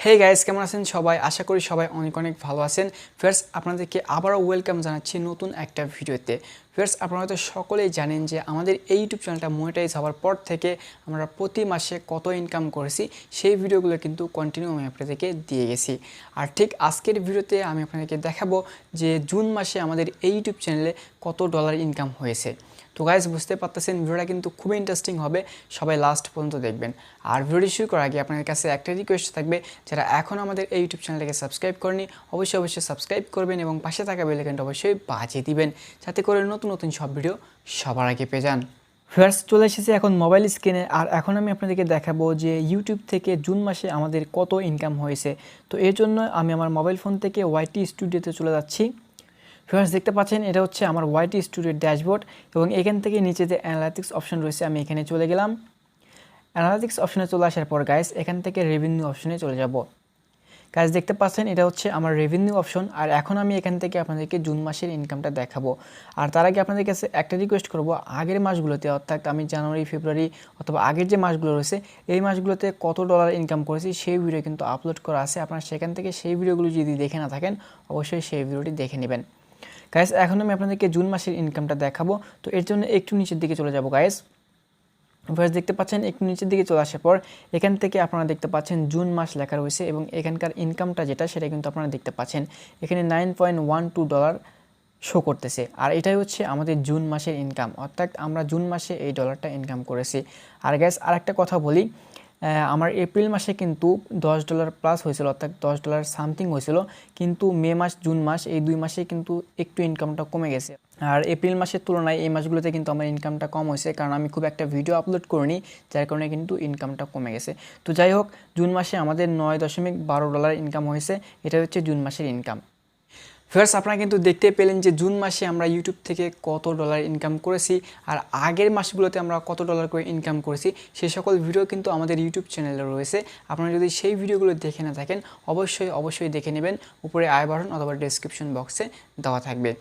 Hey guys, কেমন আছেন সবাই? আশা করি সবাই অনেক অনেক ভালো আছেন। ফ্রেন্ডস, আপনাদেরকে আবারও ওয়েলকাম জানাচ্ছি নতুন একটা ভিডিওতে। ফ্রেন্ডস, আপনারা তো সকলেই জানেন যে আমাদের এই ইউটিউব চ্যানেলটা মনিটাইজ হওয়ার পর থেকে আমরা প্রতি মাসে কত ইনকাম করেছি সেই ভিডিওগুলো কিন্তু কন্টিনিউ আমি আপনাদেরকে দিয়ে গেছি। আর ঠিক আজকের ভিডিওতে আমি আপনাদেরকে দেখাবো যে জুন মাসে আমাদের এই ইউটিউব চ্যানেলে কত ডলার ইনকাম হয়েছে। তো গাইস, বুঝতে পারতেছেন ভিডিওটা কিন্তু খুবই ইন্টারেস্টিং হবে, সবাই লাস্ট পর্যন্ত দেখবেন। আর ভিডিও শুরু করার আগে আপনাদের কাছে একটা রিকোয়েস্ট থাকবে, যারা এখন আমাদের এই ইউটিউব চ্যানেলটাকে সাবস্ক্রাইব করেনি অবশ্যই সাবস্ক্রাইব করবেন এবং পাশে থাকা বেল আইকনটা অবশ্যই বাজিয়ে দিবেন, যাতে করে নতুন নতুন সব ভিডিও সবার আগে পেয়ে যান। ফার্স্ট চলে এসেছে এখন মোবাইল স্ক্রিনে, আর এখন আমি আপনাদেরকে দেখাবো যে ইউটিউব থেকে জুন মাসে আমাদের কত ইনকাম হয়েছে। তো এর জন্য আমি আমার মোবাইল ফোন থেকে ওয়াইটি স্টুডিওতে চলে যাচ্ছি। ফ্রেন্ডস, দেখতে পাচ্ছেন এটা হচ্ছে আমার ওয়াইটি স্টুডিওর ড্যাশবোর্ড এবং এখান থেকে নিচে যে অ্যানালিটিক্স অপশন রয়েছে আমি এখানে চলে গেলাম। অ্যানালিটিক্স অপশনে চলে আসার পর গাইস এখান থেকে রেভিনিউ অপশনে চলে যাব। গাইস, দেখতে পাচ্ছেন এটা হচ্ছে আমার রেভিনিউ অপশন, আর এখন আমি এখান থেকে আপনাদেরকে জুন মাসের ইনকামটা দেখাবো। আর তার আগে আপনাদের কাছে একটা রিকোয়েস্ট করব, আগের মাসগুলোতে অর্থাৎ আমি জানুয়ারি, ফেব্রুয়ারি অথবা আগের যে মাসগুলো রয়েছে এই মাসগুলোতে কত ডলার ইনকাম করেছি সেই ভিডিও কিন্তু আপলোড করা আছে। আপনারা সেখান থেকে সেই ভিডিওগুলো যদি দেখে না থাকেন অবশ্যই সেই ভিডিওটি দেখে নেবেন। গাইস, এখন আমি আপনাদেরকে জুন মাসের ইনকামটা দেখাবো। তো এর জন্য একটু নিচের দিকে চলে যাব গাইস। ফার্স্ট দেখতে পাচ্ছেন একটু নিচের দিকে চলে আসার পর এখান থেকে আপনারা দেখতে পাচ্ছেন জুন মাস লেখা রয়েছে এবং এখানকার ইনকামটা যেটা সেটা কিন্তু আপনারা দেখতে পাচ্ছেন এখানে $9.12 শো করতেছে। আর এটাই হচ্ছে আমাদের জুন মাসের ইনকাম, অর্থাৎ আমরা জুন মাসে এই ডলারটা ইনকাম করেছি। আর গাইস, আরেকটা কথা বলি, আমার এপ্রিল মাসে কিন্তু $10 প্লাস হয়েছিল, অর্থাৎ $10 সামথিং হয়েছিল, কিন্তু মে মাস, জুন মাস এই দুই মাসে কিন্তু একটু ইনকামটা কমে গেছে। আর এপ্রিল মাসের তুলনায় এই মাসগুলোতে কিন্তু আমার ইনকামটা কম হয়েছে, কারণ আমি খুব একটা ভিডিও আপলোড করিনি, যার কারণে কিন্তু ইনকামটা কমে গেছে। তো যাই হোক, জুন মাসে আমাদের $9.12 ইনকাম হয়েছে, এটা হচ্ছে জুন মাসের ইনকাম। ফ্রেন্ডস, আপনারা কিন্তু দেখতে পেলেন যে জুন মাসে আমরা ইউটিউব থেকে কত ডলার ইনকাম করেছি, আর আগের মাসগুলোতে আমরা কত ডলার করে ইনকাম করেছি সেই সকল ভিডিও কিন্তু আমাদের ইউটিউব চ্যানেলে রয়েছে। আপনারা যদি সেই ভিডিওগুলো দেখে না থাকেন অবশ্যই দেখে নেবেন, উপরে আই বাটন অথবা ডেসক্রিপশন বক্সে দেওয়া থাকবে।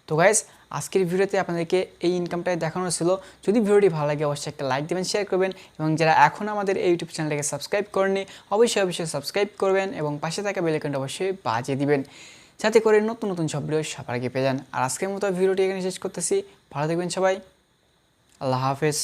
তো গাইস, আজকের ভিডিওতে আপনাদেরকে এই ইনকামটাই দেখানো ছিল। যদি ভিডিওটি ভালো লাগে অবশ্যই একটা লাইক দেবেন, শেয়ার করবেন এবং যারা এখন আমাদের এই ইউটিউব চ্যানেলটাকে সাবস্ক্রাইব করেননি অবশ্যই সাবস্ক্রাইব করবেন এবং পাশে থাকা বেল আইকনটা অবশ্যই বাজিয়ে দিবেন, যাতে করে নতুন নতুন সব ভিডিও সবার আগে পেয়ে যান। আর আজকের মতো ভিডিওটি এখানে শেষ করতেছি। ভালো থাকবেন সবাই, আল্লাহ হাফেজ।